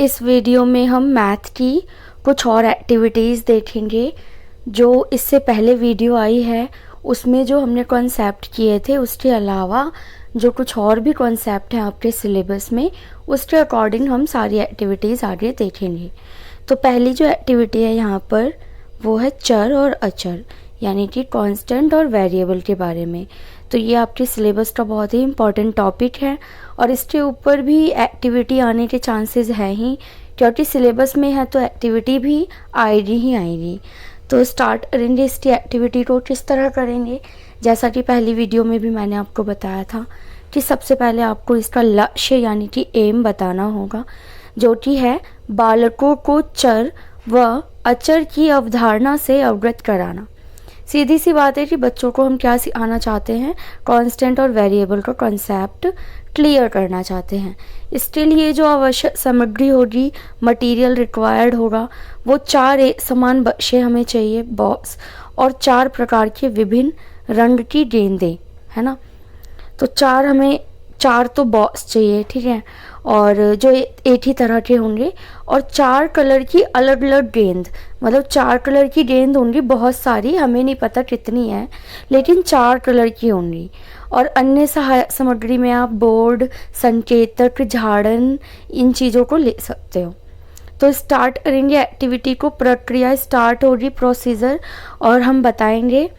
इस वीडियो में हम मैथ की कुछ और एक्टिविटीज़ देखेंगे। जो इससे पहले वीडियो आई है उसमें जो हमने कॉन्सेप्ट किए थे उसके अलावा जो कुछ और भी कॉन्सेप्ट हैं आपके सिलेबस में, उसके अकॉर्डिंग हम सारी एक्टिविटीज़ आगे देखेंगे। तो पहली जो एक्टिविटी है यहाँ पर वो है चर और अचर, यानी कि कांस्टेंट और वेरिएबल के बारे में। तो ये आपके सिलेबस का बहुत ही इम्पॉर्टेंट टॉपिक है और इसके ऊपर भी एक्टिविटी आने के चांसेस हैं ही, क्योंकि सिलेबस में है तो एक्टिविटी भी आएगी ही आएगी। तो स्टार्ट करेंगे इसकी एक्टिविटी को किस तरह करेंगे। जैसा कि पहली वीडियो में भी मैंने आपको बताया था कि सबसे पहले आपको इसका लक्ष्य यानी कि एम बताना होगा, जो कि है बालकों को चर व अचर की अवधारणा से अवगत कराना। सीधी सी बात है कि बच्चों को हम क्या सिखाना चाहते हैं, कांस्टेंट और वेरिएबल का कॉन्सेप्ट क्लियर करना चाहते हैं। इसके लिए जो आवश्यक सामग्री होगी, मटेरियल रिक्वायर्ड होगा, वो 4 समान बक्से हमें चाहिए, बॉक्स, और 4 प्रकार के विभिन्न रंग की गेंदें, है ना। तो 4 तो बॉक्स चाहिए, ठीक है, और जो एक ही तरह के होंगे, और 4 कलर की अलग अलग गेंद, मतलब 4 कलर की गेंद होंगी, बहुत सारी, हमें नहीं पता कितनी है, लेकिन 4 कलर की होंगी। और अन्य सहायक सामग्री में आप बोर्ड, संकेतक, झाड़न, इन चीज़ों को ले सकते हो। तो स्टार्ट करेंगे एक्टिविटी को। प्रक्रिया स्टार्ट होगी, प्रोसीजर, और हम बताएंगे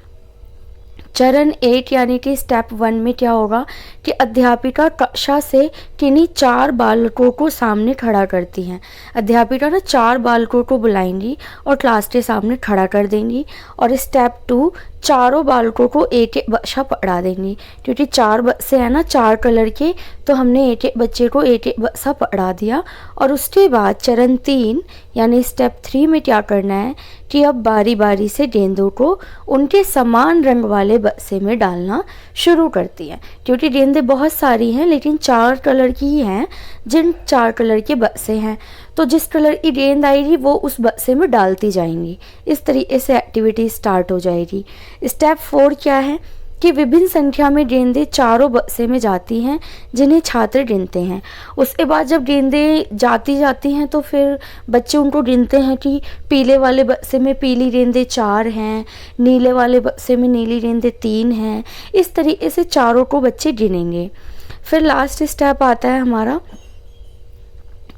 चरण 8 यानी कि स्टेप 1 में क्या होगा कि अध्यापिका कक्षा से किन्हीं 4 बालकों को सामने खड़ा करती हैं। अध्यापिका ना 4 बालकों को बुलाएंगी और क्लास के सामने खड़ा कर देंगी, और स्टेप 2 चारों बालकों को एक एक बक्सा पकड़ा देंगी, क्योंकि 4 बक्से हैं ना 4 कलर के, तो हमने एक एक बच्चे को एक एक बक्सा पकड़ा दिया। और उसके बाद चरण 3 यानी स्टेप 3 में क्या करना है कि अब बारी बारी से गेंदों को उनके समान रंग वाले बक्से में डालना शुरू करती हैं, क्योंकि गेंदें बहुत सारी हैं लेकिन 4 कलर की ही हैं। जिन 4 कलर के बक्से हैं तो जिस कलर की गेंद आएगी वो उस बक्से में डालती जाएंगी। इस तरीके से एक्टिविटी स्टार्ट हो जाएगी। स्टेप 4 क्या है कि विभिन्न संख्या में गेंदें चारों बक्से में जाती हैं, जिन्हें छात्र गिनते हैं। उसके बाद जब गेंदें जाती हैं तो फिर बच्चे उनको गिनते हैं कि पीले वाले बक्से में पीली गेंदें 4 हैं, नीले वाले बक्से में नीली गेंदें 3 हैं। इस तरीके से चारों को बच्चे गिनेंगे। फिर लास्ट स्टेप आता है हमारा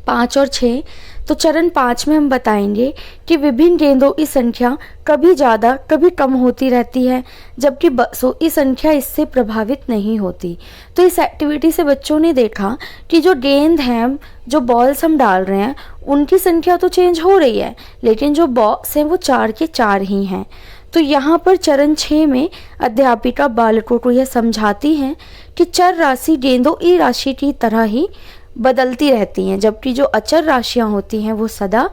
5 और 6। तो चरण 5 में हम बताएंगे कि विभिन्न गेंदों की संख्या कभी ज़्यादा कभी कम होती रहती है, जबकि बक्सों की संख्या इससे प्रभावित नहीं होती। तो इस एक्टिविटी से बच्चों ने देखा कि जो गेंद हैं, जो बॉल्स हम डाल रहे हैं, उनकी संख्या तो चेंज हो रही है, लेकिन जो बॉक्स हैं वो 4 के 4 ही हैं। तो यहाँ पर चरण 6 में अध्यापिका बालकों को यह समझाती हैं कि चर राशि गेंदों की राशि की तरह ही बदलती रहती हैं, जबकि जो अचर राशियाँ होती हैं वो सदा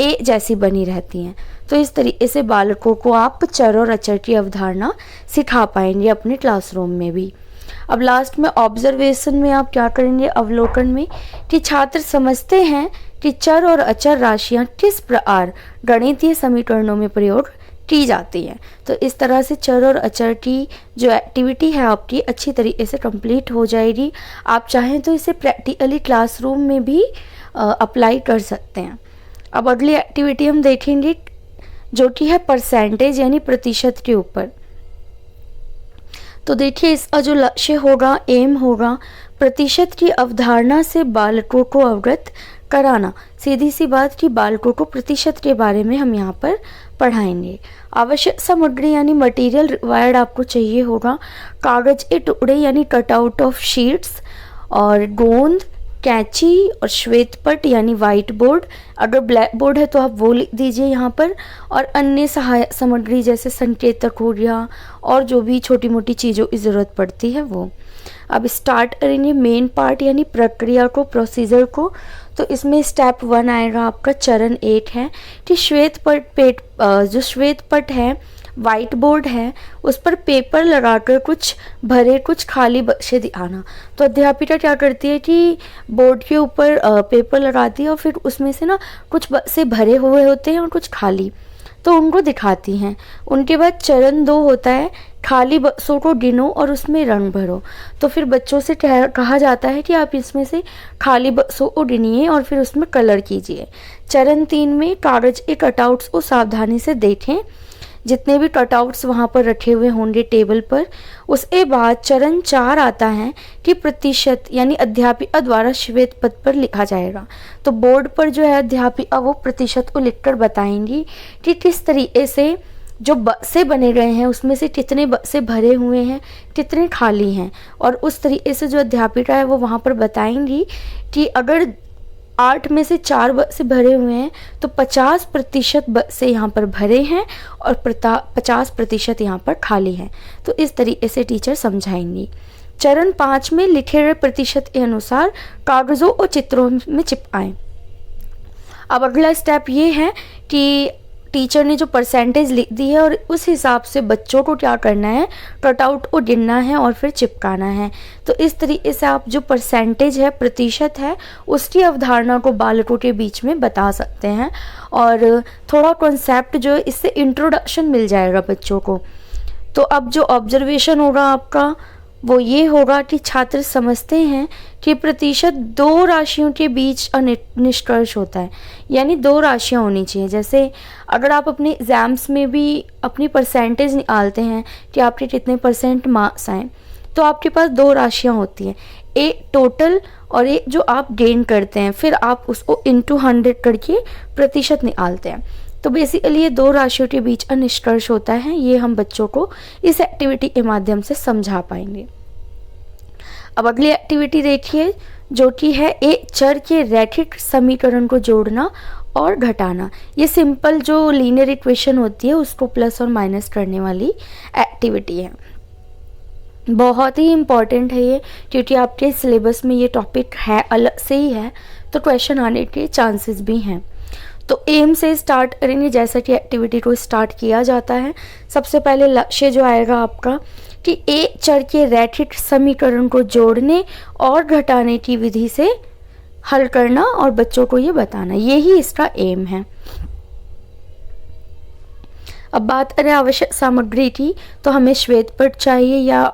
एक जैसी बनी रहती हैं। तो इस तरीके से बालकों को आप चर और अचर की अवधारणा सिखा पाएंगे अपने क्लासरूम में भी। अब लास्ट में ऑब्जर्वेशन में आप क्या करेंगे, अवलोकन में, कि छात्र समझते हैं कि चर और अचर राशियाँ किस प्रकार गणितीय समीकरणों में प्रयोग की जाती है। तो इस तरह से चर और अचर की जो एक्टिविटी है आपकी अच्छी तरीके से कंप्लीट हो जाएगी। आप चाहें तो इसे प्रैक्टिकली क्लासरूम में भी अप्लाई कर सकते हैं। अब अगली एक्टिविटी हम देखेंगे जो कि है परसेंटेज यानी प्रतिशत के ऊपर। तो देखिए इसका जो लक्ष्य होगा, एम होगा, प्रतिशत की अवधारणा से बालकों को अवगत कराना। सीधी सी बात कि बालकों को प्रतिशत के बारे में हम यहाँ पर पढ़ाएंगे। आवश्यक सामग्री यानी मटेरियल रिक्वायर्ड आपको चाहिए होगा, कागज के टुकड़े यानी कटआउट ऑफ शीट्स, और गोंद, कैंची, और श्वेत पट यानी वाइट बोर्ड, अगर ब्लैक बोर्ड है तो आप वो लिख दीजिए यहाँ पर, और अन्य सहायक सामग्री जैसे संकेतक हो गया और जो भी छोटी मोटी चीज़ों की ज़रूरत पड़ती है वो। अब स्टार्ट करेंगे मेन पार्ट यानी प्रक्रिया को, प्रोसीजर को। तो इसमें स्टेप 1 आएगा आपका, चरण 8 है कि जो श्वेत पट है, वाइट बोर्ड है, उस पर पेपर लगाकर कुछ भरे कुछ खाली बक्से दिखाना। तो अध्यापिका क्या करती है कि बोर्ड के ऊपर पेपर लगाती है और फिर उसमें से ना कुछ बक्से भरे हुए होते हैं और कुछ खाली, तो उनको दिखाती हैं। उनके बाद चरण 2 होता है खाली बक्सों को गिनो और उसमें रंग भरो। तो फिर बच्चों से कहा जाता है कि आप इसमें से खाली बक्सों को गिनिए और फिर उसमें कलर कीजिए। चरण 3 में कागज के कटआउट्स को सावधानी से देखें, जितने भी कटआउट्स वहाँ पर रखे हुए होंगे टेबल पर। उसके बाद चरण 4 आता है कि प्रतिशत यानी अध्यापिका द्वारा श्वेत पद पर लिखा जाएगा। तो बोर्ड पर जो है अध्यापिका वो प्रतिशत को लिखकर बताएंगी कि किस तरीके से जो बक्से बने गए हैं उसमें से कितने बक्से भरे हुए हैं, कितने खाली हैं। और उस तरीके से जो अध्यापिका है वो वहाँ पर बताएंगी कि अगर 8 में से 4 बक्से भरे हुए हैं तो 50% बक्से यहाँ पर भरे हैं और 50% यहाँ पर खाली हैं। तो इस तरीके से टीचर समझाएंगी। चरण 5 में लिखे गए प्रतिशत के अनुसार कागज़ों और चित्रों में चिपकाएं। अब अगला स्टेप ये है कि टीचर ने जो परसेंटेज लिख दी है और उस हिसाब से बच्चों को क्या करना है, कटआउट को गिनना है और फिर चिपकाना है। तो इस तरीके से आप जो परसेंटेज है, प्रतिशत है, उसकी अवधारणा को बालकों के बीच में बता सकते हैं और थोड़ा कॉन्सेप्ट जो है इससे इंट्रोडक्शन मिल जाएगा बच्चों को। तो अब जो ऑब्जर्वेशन होगा आपका वो ये होगा कि छात्र समझते हैं कि प्रतिशत 2 राशियों के बीच निष्कर्ष होता है, यानी 2 राशियाँ होनी चाहिए। जैसे अगर आप अपने एग्ज़ाम्स में भी अपनी परसेंटेज निकालते हैं कि आपके कितने % मार्क्स आए, तो आपके पास 2 राशियाँ होती हैं, एक टोटल और एक जो आप गेन करते हैं, फिर आप उसको इंटू 100 करके प्रतिशत निकालते हैं। तो बेसिकली ये 2 राशियों के बीच का निष्कर्ष होता है। ये हम बच्चों को इस एक्टिविटी के माध्यम से समझा पाएंगे। अब अगली एक्टिविटी देखिए जो कि है एक चर के रैखिक समीकरण को जोड़ना और घटाना। ये सिंपल जो लीनियर इक्वेशन होती है उसको प्लस और माइनस करने वाली एक्टिविटी है। बहुत ही इम्पॉर्टेंट है ये, क्योंकि आपके सिलेबस में ये टॉपिक है, अलग से ही है, तो क्वेश्चन आने के चांसेस भी हैं। तो एम से स्टार्ट करेंगे। जैसा कि एक्टिविटी को स्टार्ट किया जाता है, सबसे पहले लक्ष्य जो आएगा आपका कि एक चर के रैखिक समीकरण को जोड़ने और घटाने की विधि से हल करना और बच्चों को ये बताना, यही इसका एम है। अब बात करें आवश्यक सामग्री की, तो हमें श्वेत पट चाहिए या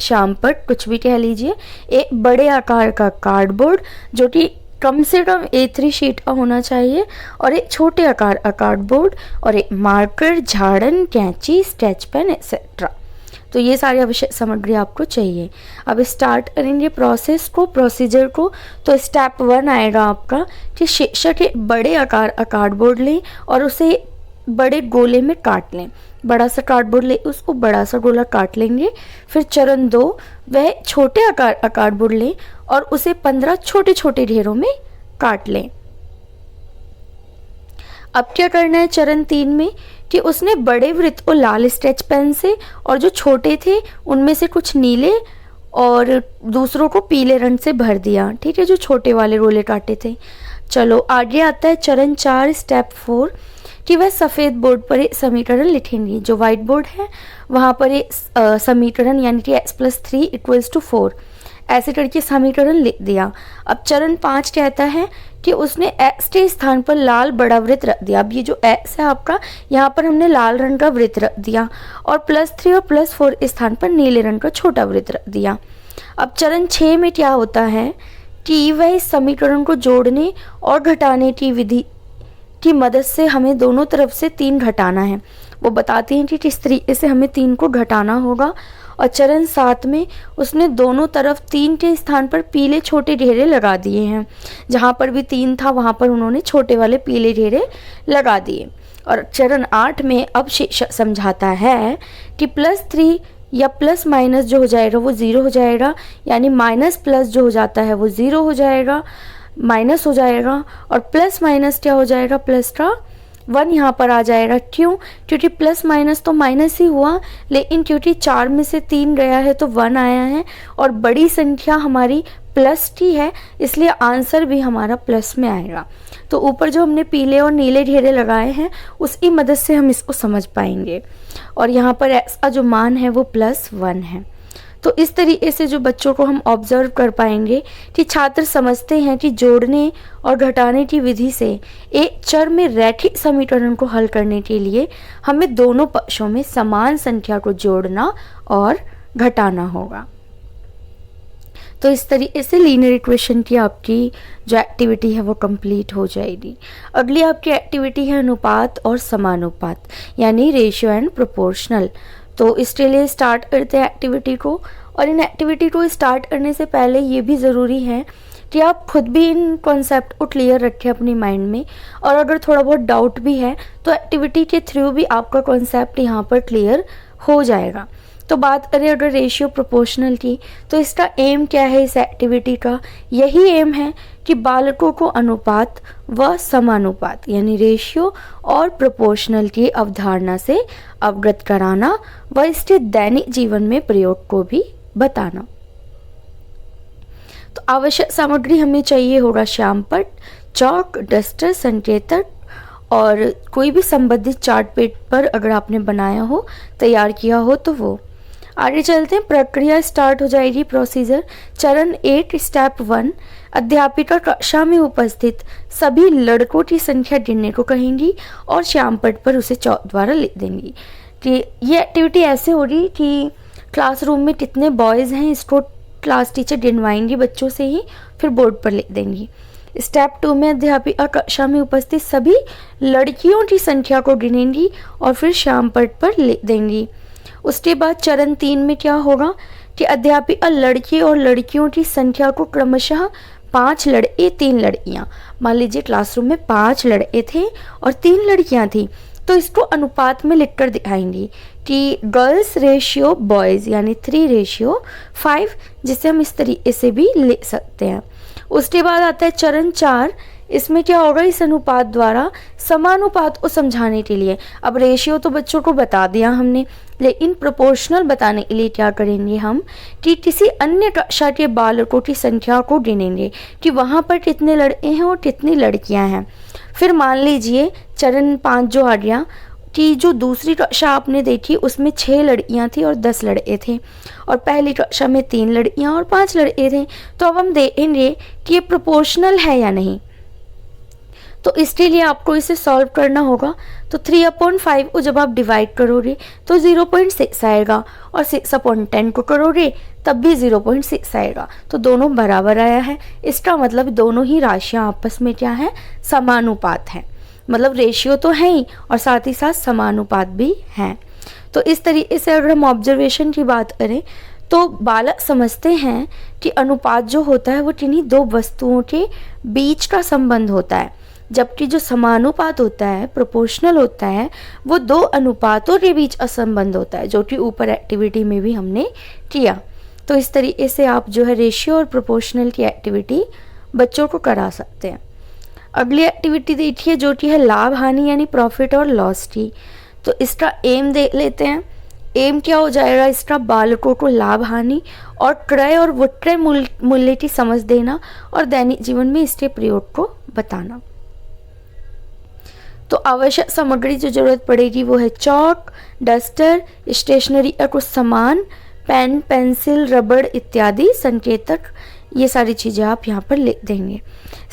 श्याम पट, कुछ भी कह लीजिए। एक बड़े आकार का कार्डबोर्ड जो कि कम से कम A3 शीट का होना चाहिए, और एक छोटे आकार का कार्डबोर्ड, और एक मार्कर, झाड़न, कैंची, स्केच पेन एक्सेट्रा। तो ये सारी आवश्यक सामग्री आपको चाहिए। अब स्टार्ट करेंगे प्रोसेस को, प्रोसीजर को। तो स्टेप 1 आएगा आपका कि शीर्षक एक बड़े आकार का कार्डबोर्ड लें और उसे बड़े गोले में काट लें। बड़ा सा कार्डबोर्ड ले उसको बड़ा सा गोला काट लेंगे। फिर चरण 2 वह छोटे आकार का कार्डबोर्ड लें और उसे 15 छोटे छोटे ढेरों में काट लें। अब क्या करना है चरण 3 में कि उसने बड़े वृत्त को लाल स्केच पेन से और जो छोटे थे उनमें से कुछ नीले और दूसरों को पीले रंग से भर दिया। ठीक है, जो छोटे वाले गोले काटे थे। चलो आगे आता है चरण 4 स्टेप 4 कि वह सफ़ेद बोर्ड पर एक समीकरण लिखेंगी। जो व्हाइट बोर्ड है वहाँ पर एक समीकरण यानी कि x+3 = 4 ऐसे करके समीकरण लिख दिया। अब चरण 5 कहता है कि उसने x के स्थान पर लाल बड़ा वृत्त रख दिया। अब ये जो x है आपका, यहाँ पर हमने लाल रंग का वृत्त रख दिया और +3 और +4 स्थान पर नीले रंग का छोटा वृत्त रख दिया। अब चरण 6 में क्या होता है कि वह इस समीकरण को जोड़ने और घटाने की विधि की मदद से हमें दोनों तरफ से 3 घटाना है। वो बताती हैं कि किस तरीके से हमें 3 को घटाना होगा। और चरण 7 में उसने दोनों तरफ 3 के स्थान पर पीले छोटे ढेरे लगा दिए हैं। जहाँ पर भी 3 था वहाँ पर उन्होंने छोटे वाले पीले ढेरे लगा दिए। और चरण 8 में अब शिक्षक समझाता है कि +3 या प्लस माइनस जो हो जाएगा वो 0 हो जाएगा, यानी माइनस प्लस जो हो जाता है वो 0 हो जाएगा, माइनस हो जाएगा, और प्लस माइनस क्या हो जाएगा, प्लस का 1 यहाँ पर आ जाएगा। क्यों? क्योंकि प्लस माइनस तो माइनस ही हुआ, लेकिन क्योंकि 4 में से 3 गया है तो 1 आया है, और बड़ी संख्या हमारी प्लस की है, इसलिए आंसर भी हमारा प्लस में आएगा। तो ऊपर जो हमने पीले और नीले ढेरे लगाए हैं उसकी मदद से हम इसको समझ पाएंगे। और यहाँ पर x का जो मान है वो +1 है। तो इस तरीके से जो बच्चों को हम ऑब्जर्व कर पाएंगे कि छात्र समझते हैं कि जोड़ने और घटाने की विधि से एक चर में रैखिक समीकरण को हल करने के लिए हमें दोनों पक्षों में समान संख्या को जोड़ना और घटाना होगा। तो इस तरीके से लीनियर इक्वेशन की आपकी जो एक्टिविटी है वो कंप्लीट हो जाएगी। अगली आपकी एक्टिविटी है अनुपात और समानुपात, यानी रेशियो एंड प्रोपोर्शनल। तो इसके लिए स्टार्ट करते हैं एक्टिविटी को। और इन एक्टिविटी को स्टार्ट करने से पहले ये भी ज़रूरी है कि आप खुद भी इन कॉन्सेप्ट को क्लियर रखें अपनी माइंड में, और अगर थोड़ा बहुत डाउट भी है तो एक्टिविटी के थ्रू भी आपका कॉन्सेप्ट यहाँ पर क्लियर हो जाएगा। तो बात करें अगर रेशियो प्रोपोर्शनल की, तो इसका एम क्या है इस एक्टिविटी का? यही एम है कि बालकों को अनुपात व समानुपात यानी रेशियो और प्रोपोर्शनल की अवधारणा से अवगत कराना व इसके दैनिक जीवन में प्रयोग को भी बताना। तो आवश्यक सामग्री हमें चाहिए होगा श्यामपट्ट, चौक, डस्टर, संकेतक और कोई भी संबंधित चार्ट पेपर अगर आपने बनाया हो, तैयार किया हो तो वो। आगे चलते हैं, प्रक्रिया स्टार्ट हो जाएगी। प्रोसीजर चरण 8 स्टेप 1, अध्यापिका कक्षा में उपस्थित सभी लड़कों की संख्या गिनने को कहेंगी और श्यामपट्ट पर उसे चौक द्वारा लिख देंगी। कि ये एक्टिविटी ऐसे होगी कि क्लासरूम में कितने बॉयज़ हैं इसको क्लास टीचर गिनवाएंगी बच्चों से ही, फिर बोर्ड पर लिख देंगी। स्टेप 2 में अध्यापिका कक्षा में उपस्थित सभी लड़कियों की संख्या को गिनेंगी और फिर श्यामपट्ट पर लिख देंगी। उसके बाद चरण 3 में क्या होगा कि अध्यापिका लड़के और लड़कियों की संख्या को क्रमशः 5 लड़के 3 लड़कियां, मान लीजिए क्लासरूम में 5 लड़के थे और 3 लड़कियां थी, तो इसको अनुपात में लिखकर दिखाएंगी कि गर्ल्स रेशियो बॉयज़ यानी 3:5, जिसे हम इस तरीके से भी लिख सकते हैं। उसके बाद आता है चरण 4। इसमें क्या होगा, इस अनुपात द्वारा समानुपात को समझाने के लिए, अब रेशियो तो बच्चों को बता दिया हमने, लेकिन प्रोपोर्शनल बताने के लिए क्या करेंगे हम कि किसी अन्य कक्षा के बालकों की संख्या को गिनेंगे कि वहाँ पर कितने लड़के हैं और कितनी लड़कियाँ हैं। फिर मान लीजिए चरण 5 जो आ गया कि जो दूसरी कक्षा आपने देखी उसमें 6 लड़कियां थी और 10 लड़के थे, और पहली कक्षा में 3 लड़कियां और 5 लड़के थे। तो अब हम देखेंगे कि ये प्रोपोर्शनल है या नहीं। तो इसके लिए आपको इसे सॉल्व करना होगा। तो 3/5 को जब आप डिवाइड करोगे तो 0.6 आएगा, और 6/10 को करोगे तब भी 0.6 आएगा। तो दोनों बराबर आया है, इसका मतलब दोनों ही राशियां आपस में क्या है, समानुपात है। मतलब रेशियो तो है ही और साथ ही साथ समानुपात भी है। तो इस तरीके से अगर हम ऑब्जर्वेशन की बात करें तो बालक समझते हैं कि अनुपात जो होता है वो किन्हीं दो वस्तुओं के बीच का संबंध होता है, जबकि जो समानुपात होता है, प्रोपोर्शनल होता है, वो दो अनुपातों के बीच असंबंध होता है, जो कि ऊपर एक्टिविटी में भी हमने किया। तो इस तरीके से आप जो है रेशियो और प्रोपोर्शनल की एक्टिविटी बच्चों को करा सकते हैं। अगली एक्टिविटी देखिए जो कि है लाभ हानि यानी प्रॉफिट और लॉस की। तो इसका एम देख लेते हैं। एम क्या हो जाएगा इसका, बालकों को लाभ हानि और क्रय और विक्रय मूल्य की समझ देना और दैनिक जीवन में इसके प्रयोग को बताना। तो आवश्यक सामग्री जो जरूरत पड़ेगी वो है चौक, डस्टर, स्टेशनरी का कुछ सामान, पेन, पेंसिल, रबड़ इत्यादि, संकेतक, ये सारी चीज़ें आप यहाँ पर लिख देंगे।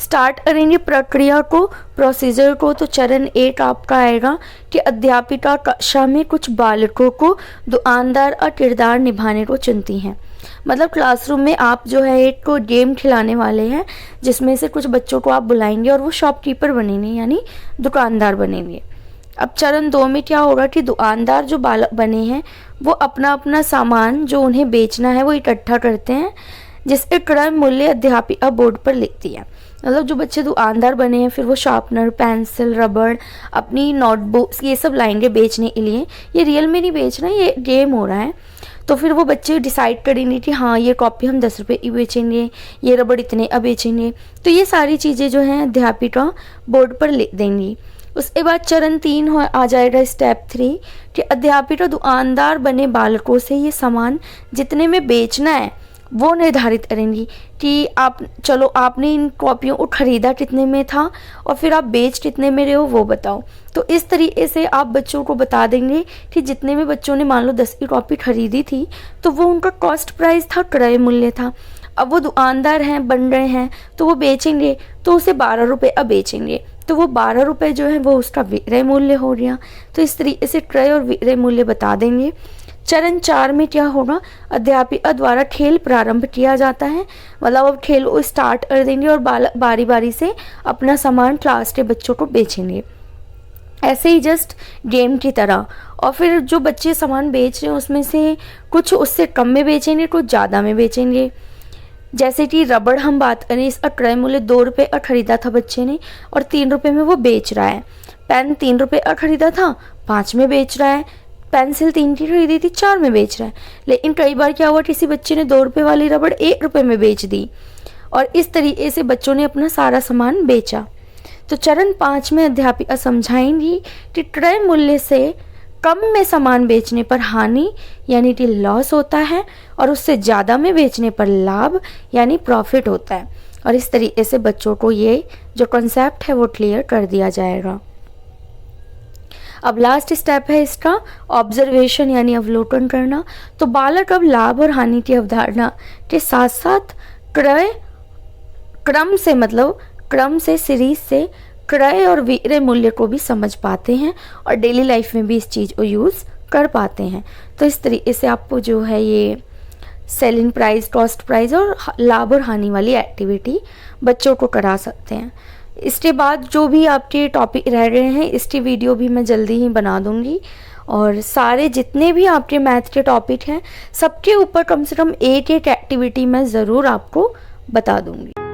स्टार्ट करेंगे प्रक्रिया को, प्रोसीजर को। तो चरण 1 आपका आएगा कि अध्यापिका कक्षा में कुछ बालकों को दुकानदार और किरदार निभाने को चुनती हैं। मतलब क्लासरूम में आप जो है एक को गेम खिलाने वाले हैं, जिसमें से कुछ बच्चों को आप बुलाएंगे और वो शॉपकीपर बनेंगे यानी दुकानदार बनेंगे। अब चरण 2 में क्या होगा कि दुकानदार जो बालक बने हैं वो अपना अपना सामान जो उन्हें बेचना है वो इकट्ठा करते हैं, जिसके क्रय मूल्य अध्यापिका बोर्ड पर लिखती है। मतलब जो बच्चे दुकानदार बने हैं फिर वो शार्पनर, पेंसिल, रबड़, अपनी नोटबुक्स ये सब लाएंगे बेचने के लिए। ये रियल में नहीं बेच रहे हैं, ये गेम हो रहा है। तो फिर वो बच्चे डिसाइड करेंगे कि हाँ ये कॉपी हम 10 रुपये की बेचेंगे, ये रबड़ इतने अब बेचेंगे। तो ये सारी चीज़ें जो हैं अध्यापिका बोर्ड पर लिख देंगी। उसके बाद चरण 3 आ जाएगा स्टेप 3 कि अध्यापिका दुकानदार बने बालकों से ये सामान जितने में बेचना है वो निर्धारित करेंगी कि आप चलो आपने इन कॉपियों को ख़रीदा कितने में था और फिर आप बेच कितने में रहे हो वो बताओ। तो इस तरीके से आप बच्चों को बता देंगे कि जितने में बच्चों ने मान लो 10 की कॉपी खरीदी थी तो वो उनका कॉस्ट प्राइस था, क्रय मूल्य था। अब वो दुकानदार हैं, बन रहे हैं, तो वो बेचेंगे तो उसे 12 रुपये अब बेचेंगे, तो वो 12 रुपये जो है वो उसका विक्रय मूल्य हो गया। तो इस तरीके से क्रय और विक्रय मूल्य बता देंगे। चरण 4 में क्या होगा, अध्यापिका द्वारा खेल प्रारंभ किया जाता है, मतलब अब खेल को स्टार्ट कर देंगे और बारी बारी से अपना सामान क्लास के बच्चों को बेचेंगे, ऐसे ही जस्ट गेम की तरह। और फिर जो बच्चे सामान बेच रहे हैं उसमें से कुछ उससे कम में बेचेंगे, कुछ ज़्यादा में बेचेंगे। जैसे कि रबड़ हम बात करें, इसका क्रय मूल्य 2 रुपये का खरीदा था बच्चे ने और 3 रुपये में वो बेच रहा है। पेन 3 रुपये का खरीदा था, 5 में बेच रहा है। पेंसिल 3 की खरीदी थी, 4 में बेच रहा है। लेकिन कई बार क्या हुआ, किसी बच्चे ने 2 रुपये वाली रबड़ 1 रुपये में बेच दी और इस तरीके से बच्चों ने अपना सारा सामान बेचा। तो चरण 5 में अध्यापिका समझाएंगी कि क्रय मूल्य से कम में सामान बेचने पर हानि यानी कि लॉस होता है और उससे ज़्यादा में बेचने पर लाभ यानी प्रॉफिट होता है। और इस तरीके से बच्चों को ये जो कॉन्सेप्ट है वो क्लियर कर दिया जाएगा। अब लास्ट स्टेप है इसका ऑब्जर्वेशन यानी अवलोकन करना। तो बालक अब लाभ और हानि की अवधारणा के साथ साथ क्रम से सीरीज से क्रय और विक्रय मूल्य को भी समझ पाते हैं और डेली लाइफ में भी इस चीज़ को यूज़ कर पाते हैं। तो इस तरीके से आपको जो है ये सेलिंग प्राइस, कॉस्ट प्राइस और लाभ और हानि वाली एक्टिविटी बच्चों को करा सकते हैं। इसके बाद जो भी आपके टॉपिक रह रहे हैं इसकी वीडियो भी मैं जल्दी ही बना दूंगी और सारे जितने भी आपके मैथ के टॉपिक हैं सबके ऊपर कम से कम एक एक्टिविटी मैं ज़रूर आपको बता दूंगी।